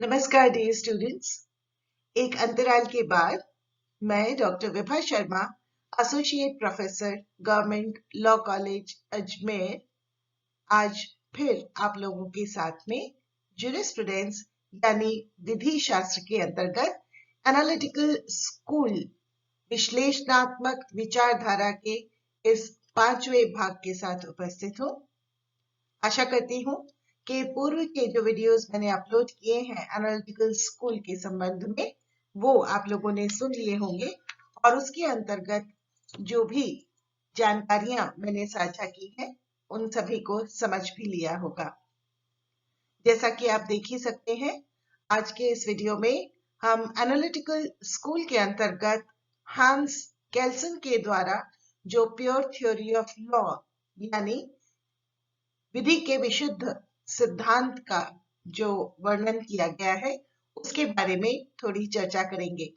नमस्कार dear students. एक अंतराल के बाद मैं doctor Vibha Sharma, associate professor, government law college Ajmer, आज फिर आप लोगों के साथ में ज्यूरिस्प्रूडेंस यानी विधि शास्त्र के अंतर्गत एनालिटिकल स्कूल विश्लेषणात्मक विचारधारा के इस 5वें भाग के साथ उपस्थित हूँ। आशा करती हूँ कि पूर्व के जो वीडियोस मैंने अपलोड किए हैं एनालिटिकल स्कूल के संबंध में वो आप लोगों ने सुन लिए होंगे और उसके अंतर्गत जो भी जानकारियां मैंने साझा की हैं उन सभी को समझ भी लिया होगा। जैसा कि आप देख ही सकते हैं, आज के इस वीडियो में हम एनालिटिकल स्कूल के अंतर्गत हांस केल्सन के द्वारा जो प्योर थ्योरी ऑफ लॉ यानी विधि के विशुद्ध सिद्धांत का जो वर्णन किया गया है उसके बारे में थोड़ी चर्चा करेंगे।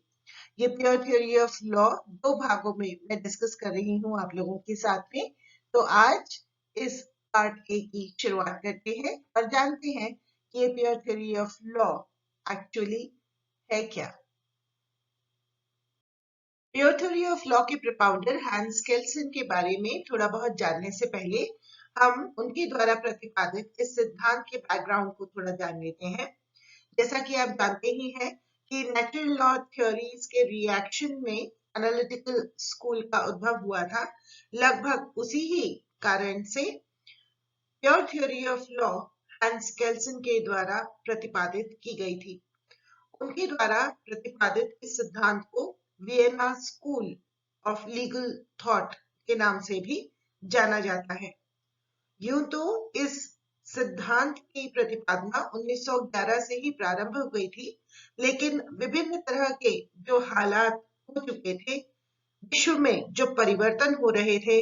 ये प्योर थ्योरी ऑफ लॉ 2 भागों में मैं डिस्कस कर रही हूँ आप लोगों के साथ में। तो आज इस पार्ट ए की शुरुआत करते हैं और जानते हैं कि ये pure theory of law actually है क्या। प्योर थ्योरी ऑफ लॉ के प्रोपाउंडर हांस केल्सन के बारे में थोड़ा बहुत जानने से पहले हम उनके द्वारा प्रतिपादित इस सिद्धांत के बैकग्राउंड को थोड़ा जान लेते हैं। जैसा कि आप जानते ही हैं कि नेचुरल लॉ थ्योरीज के रिएक्शन में एनालिटिकल स्कूल का उद्भव हुआ था। लगभग उसी ही कारण से प्योर थ्योरी ऑफ लॉ हांस केल्सन के द्वारा प्रतिपादित की गई थी। उनके द्वारा प्रतिपादित इस सिद्धांत को Vienna school of legal thought के नाम से भी जाना जाता है। यूं तो इस सिद्धांत की प्रतिपादना 1911 से ही प्रारंभ हुई थी, लेकिन विभिन्न तरह के जो हालात हो चुके थे, विश्व में जो परिवर्तन हो रहे थे,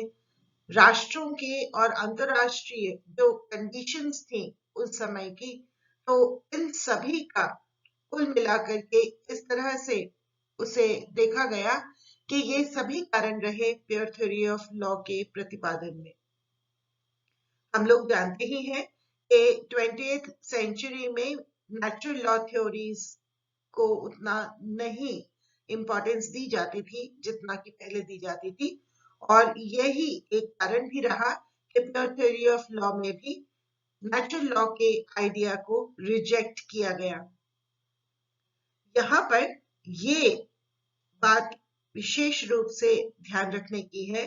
राष्ट्रों के और अंतरराष्ट्रीय जो कंडीशंस थी उस समय की, तो इन सभी का कुल मिलाकर के इस तरह से उसे देखा गया कि ये सभी कारण रहे प्योर थ्योरी ऑफ लॉ के प्रतिपादन में। हम लोग जानते ही हैं कि 20th सेंचुरी में नेचुरल लॉ थ्योरीज को उतना नहीं इम्पोर्टेंस दी जाती थी जितना कि पहले दी जाती थी, और यही एक कारण भी रहा कि प्योर थ्योरी ऑफ लॉ में भी नेचुरल लॉ के आइडिया को रिजेक्ट किया गया। यहाँ पर ये बात विशेष रूप से ध्यान रखने की है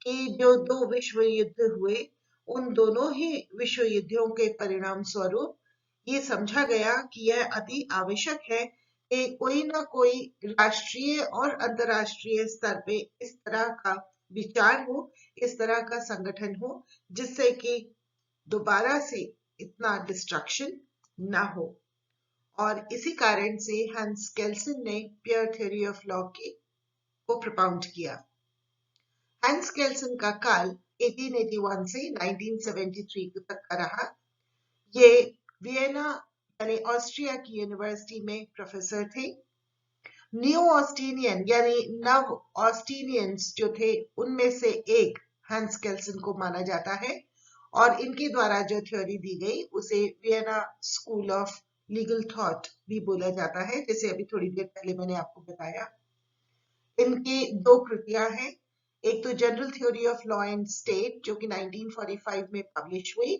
कि जो 2 विश्व युद्ध हुए, उन दोनों ही विश्व युद्धों के परिणाम स्वरूप ये समझा गया कि यह अति आवश्यक है कि कोई ना कोई राष्ट्रीय और अंतरराष्ट्रीय स्तर पे इस तरह का विचार हो, इस तरह का संगठन हो, जिससे कि दोबारा से इतना डिस्ट्रक्शन ना हो। और इसी कारण से हांस केल्सन ने प्योर थ्योरी ऑफ लॉ को प्रोपाउंड किया। हांस केल्सन का काल 1881 से 1973 तक का रहा। ये वियना यानी ऑस्ट्रिया की यूनिवर्सिटी में प्रोफेसर थे। न्यू ऑस्टिनियन यानी नव ऑस्टिनियंस जो थे, उनमें से एक हांस केल्सन को माना जाता है और इनके द्वारा जो थ्योरी दी गई उसे Vienna school of legal thought भी बोला जाता है, जैसे अभी थोड़ी देर पहले मैंने आपको बताया। इनकी 2 कृतियां हैं। एक तो general theory of law and state जो कि 1945 में पब्लिश हुई,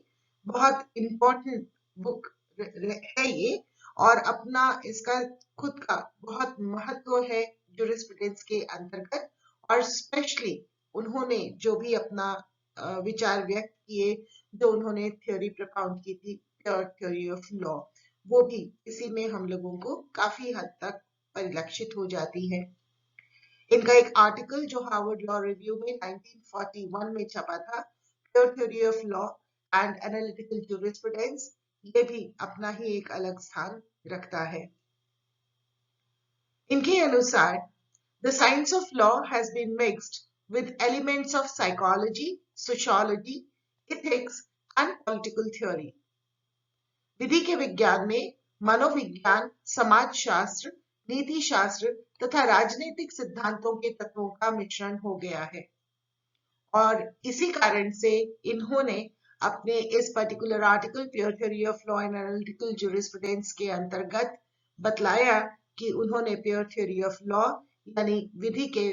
बहुत इंपॉर्टेंट बुक है ये, और अपना इसका खुद का बहुत महत्व है ज्यूरिस्प्रूडेंस के अंतर्गत, और स्पेशली उन्होंने जो भी अपना विचार व्यक्त किए, जो उन्होंने थ्योरी प्रोपाउंड की थी प्योर थ्योरी ऑफ लॉ, वो भी इसी में हम लोगों को काफी हद तक परिलक्षित हो जाती है। इनका एक आर्टिकल जो हार्वर्ड लॉ रिव्यू में 1941 में छपा था, pure theory of law and analytical jurisprudence, ये भी अपना ही एक अलग स्थान रखता है। इनके अनुसार the science of law has been mixed with elements of psychology, sociology, ethics and political theory. विधि के विज्ञान में मनोविज्ञान, समाजशास्त्र, नीति शास्त्र तथा राजनीतिक सिद्धांतों के तत्वों का मिश्रण हो गया है, और इसी कारण से इन्होंने अपने इस particular article pure theory of law and analytical jurisprudence के अंतर्गत बतलाया कि उन्होंने प्योर थ्योरी ऑफ लॉ यानी विधि के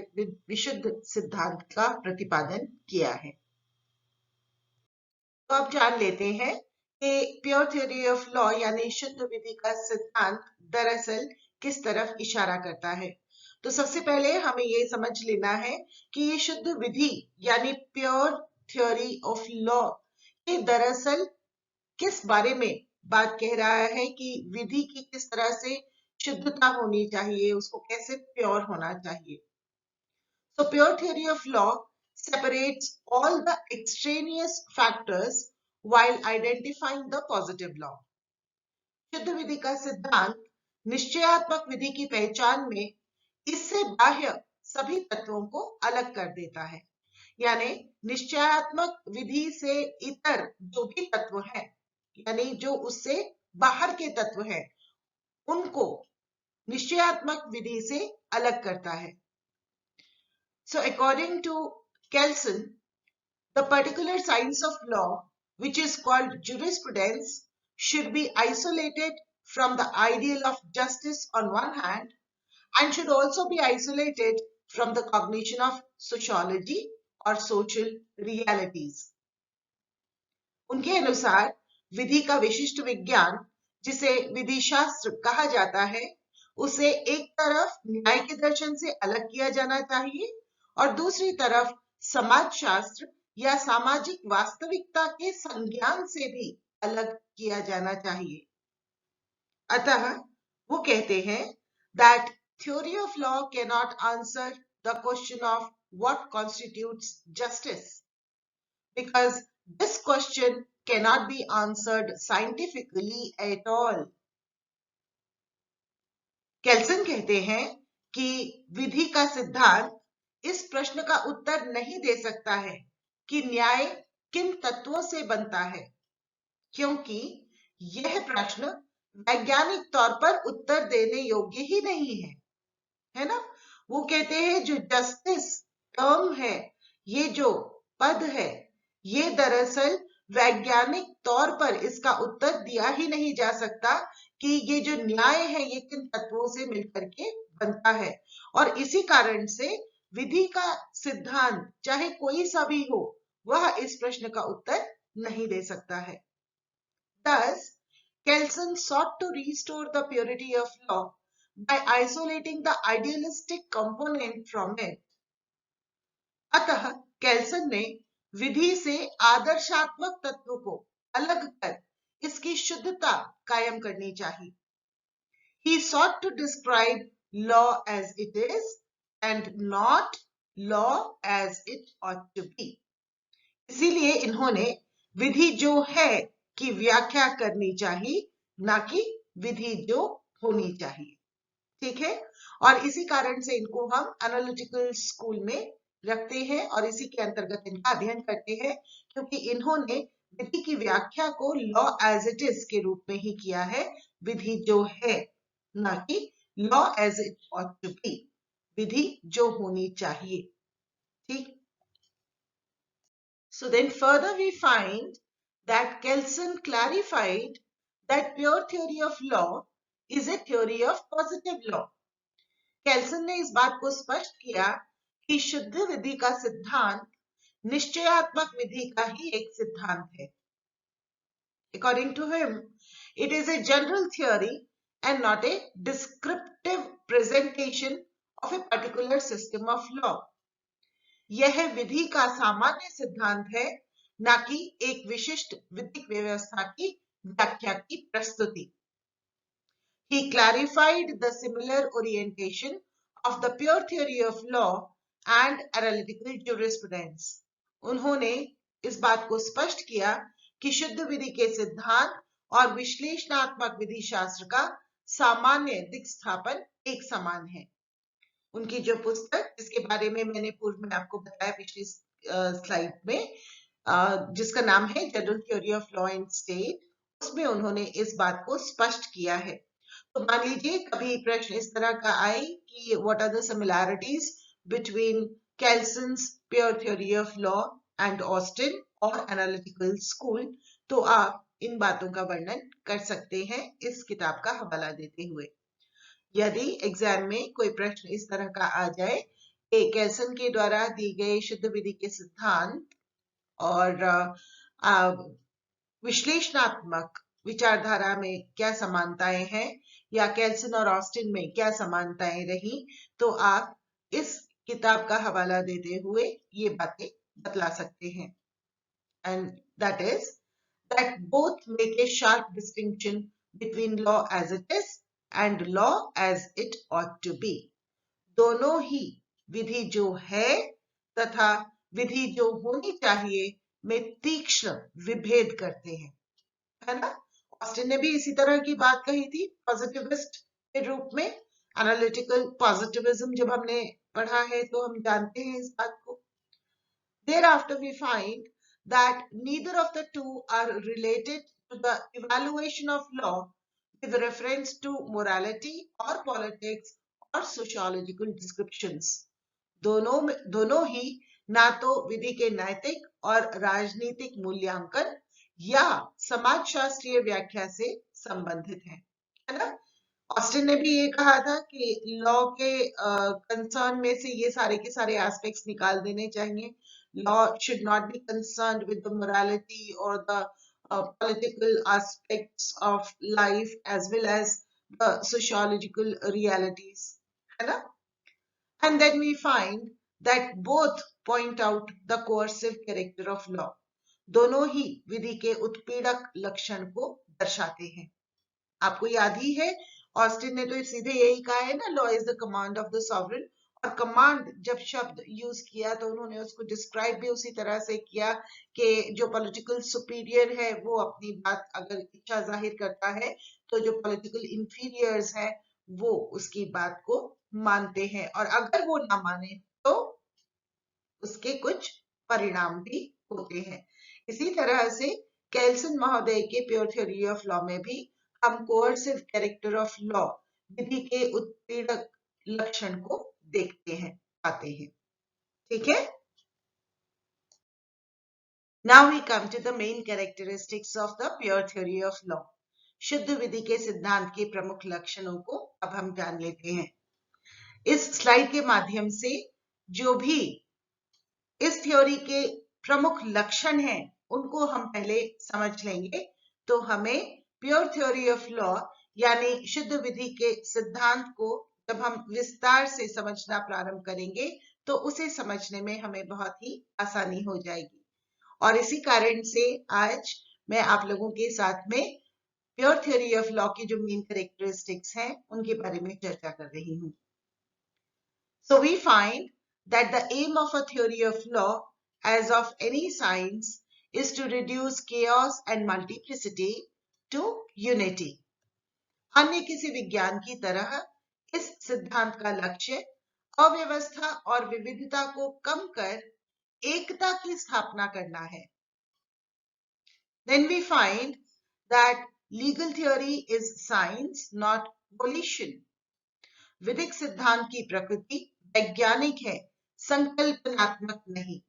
विशुद्ध सिद्धांत का प्रतिपादन किया है। तो अब जान लेते हैं कि प्योर थ्योरी ऑफ लॉ यानी शुद्ध विधि का सिद्धांत दरअसल किस तरफ इशारा करता है। तो सबसे पहले हमें ये समझ लेना है कि ये शुद्ध विधि यानी प्योर थ्योरी ऑफ लॉ ये दरअसल किस बारे में बात कह रहा है कि विधि की किस तरह से शुद्धता होनी चाहिए, उसको कैसे प्योर होना चाहिए। So pure theory of law separates all the extraneous factors while identifying the positive law. शुद्ध विधि का सिद्धांत निश्चयात्मक विधि की पहचान में इससे बाह्य सभी तत्वों को अलग कर देता है। यानी निश्चयात्मक विधि से इतर जो भी तत्व हैं, यानी जो उससे बाहर के तत्व हैं, उनको निश्चयात्मक विधि से अलग करता है। So according to Kelsen, the particular science of law, which is called jurisprudence, should be isolated from the ideal of justice on one hand and should also be isolated from the cognition of sociology or social realities. उनके अनुसार विधि का विशिष्ट विज्ञान, जिसे विधि शास्त्र कहा जाता है, उसे एक तरफ न्याय के दर्शन से अलग किया जाना चाहिए और दूसरी तरफ समाज शास्त्र या सामाजिक वास्तविकता के संज्ञान से भी अलग किया जाना चाहिए। अतः वो कहते हैं that theory of law cannot answer the question of what constitutes justice because this question cannot be answered scientifically at all. केल्सन कहते हैं कि विधि का सिद्धांत इस प्रश्न का उत्तर नहीं दे सकता है कि न्याय किन तत्वों से बनता है, क्योंकि यह प्रश्न वैज्ञानिक तौर पर उत्तर देने योग्य ही नहीं है ना। वो कहते हैं जो जस्टिस टर्म है, ये जो पद है, ये दरअसल वैज्ञानिक तौर पर इसका उत्तर दिया ही नहीं जा सकता कि ये जो न्याय है ये किन तत्वों से मिलकर के बनता है, और इसी कारण से विधि का सिद्धांत चाहे कोई सा भी हो वह इस प्रश्न का उत्तर नहीं दे सकता है। Thus, Kelsen sought to restore the purity of law by isolating the idealistic component from it. अतः केल्सन ने विधि से आदर्शात्मक तत्व को अलग कर इसकी शुद्धता कायम करनी चाहिए। He sought to describe law as it is and not law as it ought to be. इसीलिए इन्होंने विधि जो है की व्याख्या करनी चाहिए, ना कि विधि जो होनी चाहिए। ठीक है, और इसी कारण से इनको हम एनालिटिकल स्कूल में रखते हैं और इसी के अंतर्गत इनका अध्ययन करते हैं, क्योंकि इन्होंने विधि की व्याख्या को लॉ एज इट इज के रूप में ही किया है, विधि जो है, ना कि law as it ought to be, विधि जो होनी चाहिए। ठीक। So then further we find that Kelsen clarified that pure theory of law is a theory of positive law. केल्सन ने इस बात को स्पष्ट किया कि शुद्ध विधि का सिद्धांत निश्चयात्मक विधि का ही एक सिद्धांत है। According to him, it is a general theory and not a descriptive presentation of a particular system of law. यह विधि का सामान्य सिद्धांत है, ना कि एक विशिष्ट विधिक व्यवस्था की व्याख्या की प्रस्तुति। He clarified the similar orientation of the pure theory of law and analytical jurisprudence. उन्होंने इस बात को स्पष्ट किया कि शुद्ध विधि के सिद्धांत और विश्लेषणात्मक विधि शास्त्र का सामान्य दिक्स्थापन एक समान है। उनकी जो पुस्तक, जिसके बारे में मैंने पूर्व में आपको बताया पिछली स्लाइड में, जिसका नाम है general theory of law and state, उसमें उन्होंने इस बात को स्पष्ट किया है। तो मान लीजिए कभी प्रश्न इस तरह का आए कि what are the similarities between Kelsen's pure theory of law and Austin, और एनालिटिकल स्कूल, तो आप इन बातों का वर्णन कर सकते हैं इस किताब का हवाला देते हुए। यदि एग्जाम में कोई प्रश्न इस तरह का आ जाए कि केल्सन के द्वारा दी गए शुद्ध विधि के सिद्धांत और विश्लेषणात्मक विचारधारा में क्या समानताएं हैं या केल्सन और ऑस्टिन में क्या समानताएं रही, तो आप इस किताब का हवाला देते हुए ये बातें बतला सकते हैं। And that is that both make a sharp distinction between law as it is and law as it ought to be. दोनों ही विधि जो है तथा विधि जो होनी चाहिए में तीक्ष्ण विभेद करते हैं, है ना। ऑस्टिन ने भी इसी तरह की बात कही थी पॉजिटिविस्ट के रूप में। एनालिटिकल पॉजिटिविज्म जब हमने पढ़ा है तो हम जानते हैं इस बात को। Thereafter we find that neither of the two are related to the evaluation of law with reference to morality or politics or sociological descriptions. दोनों ही ना तो विधि के नैतिक और राजनीतिक मूल्यांकन या समाजशास्त्रीय व्याख्या से संबंधित है ना। ऑस्टिन ने भी ये कहा था कि लॉ के कंसर्न में से ये सारे के सारे एस्पेक्ट्स निकाल देने चाहिए। Law should not be concerned with the morality or the political aspects of life as well as the sociological realities, है ना? And then we find that both point out the coercive character of law. दोनों ही विधि के उत्पीड़क लक्षण को दर्शाते हैं। आपको याद ही है ऑस्टिन ने तो सीधे यही कहा है ना, law is the command of the sovereign. और कमांड जब शब्द यूज किया तो उन्होंने उसको डिस्क्राइब भी उसी तरह से किया कि जो पॉलिटिकल सुपीरियर है वो अपनी बात अगर इच्छा जाहिर करता है तो जो पॉलिटिकल इंफीरियर्स है वो उसकी बात को मानते हैं, और अगर वो ना माने तो उसके कुछ परिणाम भी होते हैं। इसी तरह से केल्सन महोदय के प्योर थ्योरी ऑफ लॉ में भी हम कोर्सिव कैरेक्टर ऑफ लॉ विधि के उत्पीड़क लक्षण को देखते हैं, पाते हैं। ठीक है। Now we come to the main characteristics of the pure theory of law. शुद्ध विधि के सिद्धांत के प्रमुख लक्षणों को अब हम जान लेते हैं। इस स्लाइड के माध्यम से जो भी इस थ्योरी के प्रमुख लक्षण हैं उनको हम पहले समझ लेंगे, तो हमें प्योर थ्योरी ऑफ लॉ यानी शुद्ध विधि के सिद्धांत को जब हम विस्तार से समझना प्रारंभ करेंगे तो उसे समझने में हमें बहुत ही आसानी हो जाएगी। और इसी कारण से आज मैं आप लोगों के साथ में प्योर थ्योरी ऑफ लॉ की जो मेन कैरेक्टरिस्टिक्स हैं उनके बारे में चर्चा कर रही हूँ। So we find that the aim of a theory of law, as of any science, is to reduce chaos and multiplicity to unity. अन्य किसी विज्ञान की तरह इस सिद्धांत का लक्ष्य अव्यवस्था और विविधता को कम कर एकता की स्थापना करना है। Then we find that legal theory is science, not volition. विधिक सिद्धांत की प्रकृति वैज्ञानिक है, संकल्पनात्मक नहीं।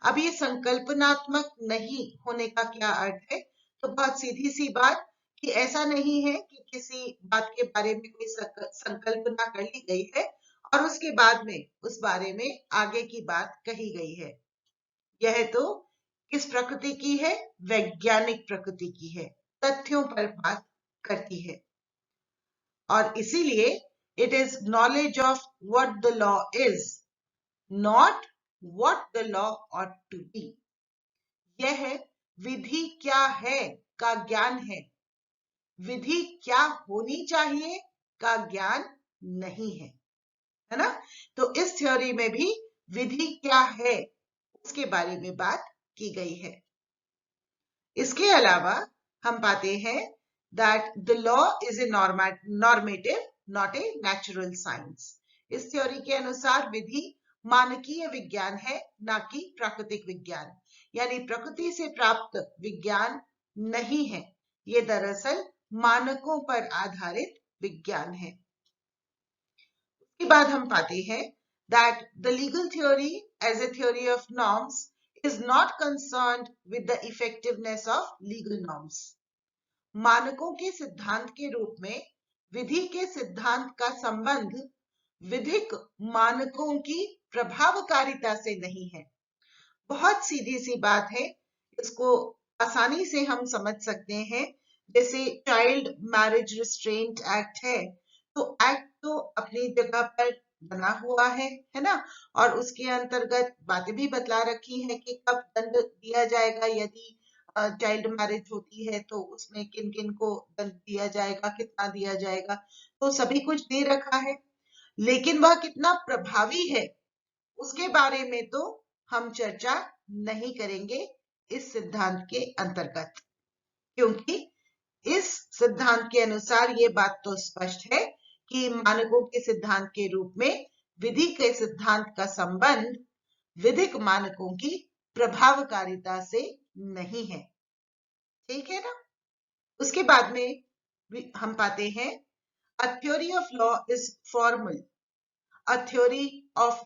अब ये संकल्पनात्मक नहीं होने का क्या अर्थ है? तो बहुत सीधी सी बात कि ऐसा नहीं है कि किसी बात के बारे में कोई संकल्पना कर ली गई है और उसके बाद में उस बारे में आगे की बात कही गई है। यह तो किस प्रकृति की है? वैज्ञानिक प्रकृति की है, तथ्यों पर बात करती है। और इसीलिए it is knowledge of what the law is, not what the law ought to be. यह विधि क्या है का ज्ञान है, विधि क्या होनी चाहिए का ज्ञान नहीं है, है ना। तो इस थ्योरी में भी विधि क्या है उसके बारे में बात की गई है। इसके अलावा हम पाते हैं that the law is a normative, not a natural science. इस थ्योरी के अनुसार विधि मानकीय विज्ञान है, ना कि प्राकृतिक विज्ञान, यानी प्रकृति से प्राप्त विज्ञान नहीं है। ये दरअसल मानकों पर आधारित विज्ञान है। उसके बाद हम पाते हैं that the legal theory as a theory of norms is not concerned with the effectiveness of legal norms. मानकों के सिद्धांत के रूप में विधि के सिद्धांत का संबंध विधिक मानकों की प्रभावकारिता से नहीं है। बहुत सीधी सी बात है, इसको आसानी से हम समझ सकते हैं। जैसे चाइल्ड मैरिज रिस्ट्रेंट एक्ट है, तो एक्ट तो अपनी जगह पर बना हुआ है ना, और उसके अंतर्गत बातें भी बतला रखी हैं कि कब दंड दिया जाएगा यदि चाइल्ड मैरिज होती है, तो उसमें किन किन को दंड दिया जाएगा, कितना दिया जाएगा, तो सभी कुछ दे रखा है। लेकिन वह कितना प्रभावी है उसके बारे में तो हम चर्चा नहीं करेंगे इस सिद्धांत के अंतर्गत, क्योंकि इस सिद्धांत के अनुसार ये बात तो स्पष्ट है कि मानकों के सिद्धांत के रूप में विधि के सिद्धांत का संबंध विधिक मानकों की प्रभावकारिता से नहीं है। ठीक है ना। उसके बाद में हम पाते हैं, a theory of law is formal, a theory of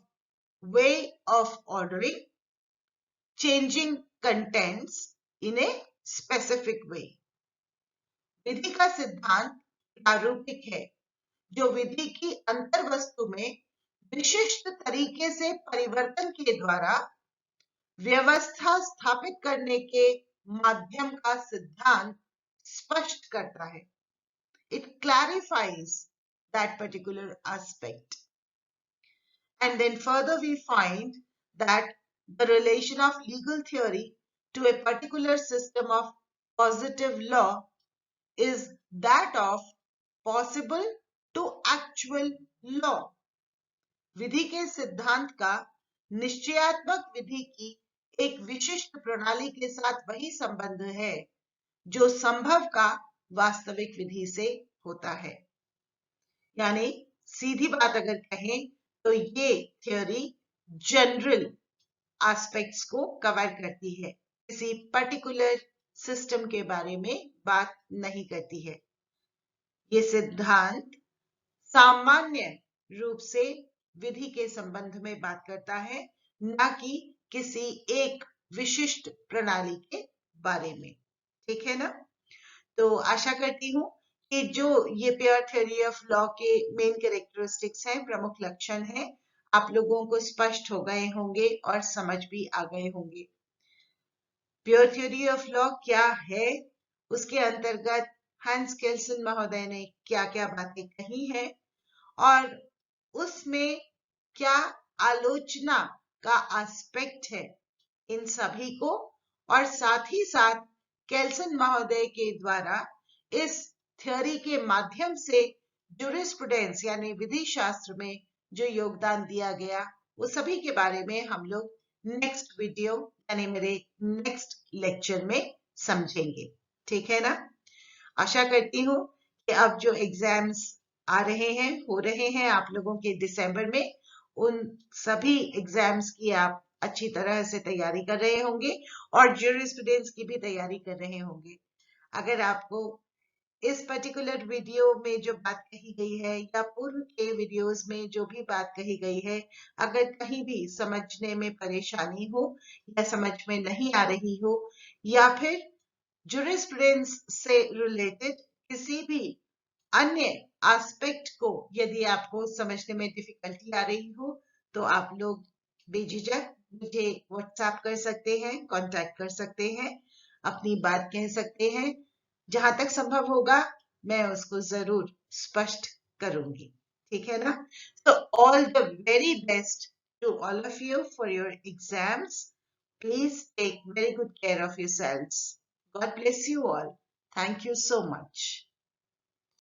way of ordering, changing contents in a specific way. विधि का सिद्धांत प्रारूपिक है जो विधि की अंतर वस्तु में विशिष्ट तरीके से परिवर्तन के द्वारा व्यवस्था स्थापित करने के माध्यम का सिद्धांत स्पष्ट करता है। It clarifies that particular aspect. And then further we find that the relation of legal theory to a particular system of positive law is that of possible to actual law. विधि के सिद्धांत का निश्चयात्मक विधि की एक विशिष्ट प्रणाली के साथ वही संबंध है जो संभव का वास्तविक विधि से होता है। यानी सीधी बात अगर कहें तो ये थ्योरी जनरल एस्पेक्ट्स को कवर करती है, किसी पर्टिकुलर सिस्टम के बारे में बात नहीं करती है। ये सिद्धांत सामान्य रूप से विधि के संबंध में बात करता है, न कि किसी एक विशिष्ट प्रणाली के बारे में। ठीक है ना। तो आशा करती हूं कि जो ये प्योर थ्योरी ऑफ लॉ के मेन कैरेक्टरिस्टिक्स हैं, प्रमुख लक्षण हैं, आप लोगों को स्पष्ट हो गए होंगे और समझ भी आ गए होंगे। प्योर थ्योरी ऑफ लॉ क्या है, उसके अंतर्गत हंस केल्सन महोदय ने क्या क्या बातें कही हैं और उसमें क्या आलोचना का एस्पेक्ट है, इन सभी को, और साथ ही साथ केल्सन महोदय के द्वारा इस थ्योरी के माध्यम से जूरिस्प्रूडेंस यानी विधि शास्त्र में जो योगदान दिया गया, वो सभी के बारे में हम लोग नेक्स्ट वीडियो यानी मेरे नेक्स्ट लेक्चर में समझेंगे। ठीक है ना। आशा करती हूँ कि अब जो एग्जाम्स आ रहे हैं, हो रहे हैं आप लोगों के दिसंबर में, उन सभी एग्जाम्स की आप अच्छी तरह से तैयारी कर रहे होंगे और जूरिस्प्रूडेंस की भी तैयारी कर रहे होंगे। अगर आपको इस पर्टिकुलर वीडियो में जो बात कही गई है या पूर्व के वीडियोस में जो भी बात कही गई है, अगर कहीं भी समझने में परेशानी हो या समझ में नहीं आ रही हो, या फिर जूरिस्प्रूडेंस से रिलेटेड किसी भी अन्य एस्पेक्ट को यदि आपको समझने में डिफिकल्टी आ रही हो, तो आप लोग बेझिझक मुझे व्हाट्सएप कर सकते हैं, कांटेक्ट कर सकते हैं, अपनी बात कह सकते हैं। जहां तक संभव होगा मैं उसको जरूर स्पष्ट करूंगी। ठीक है ना। So all the very best to all of you for your exams. Please take very good care of yourselves. God bless you all. Thank you so much.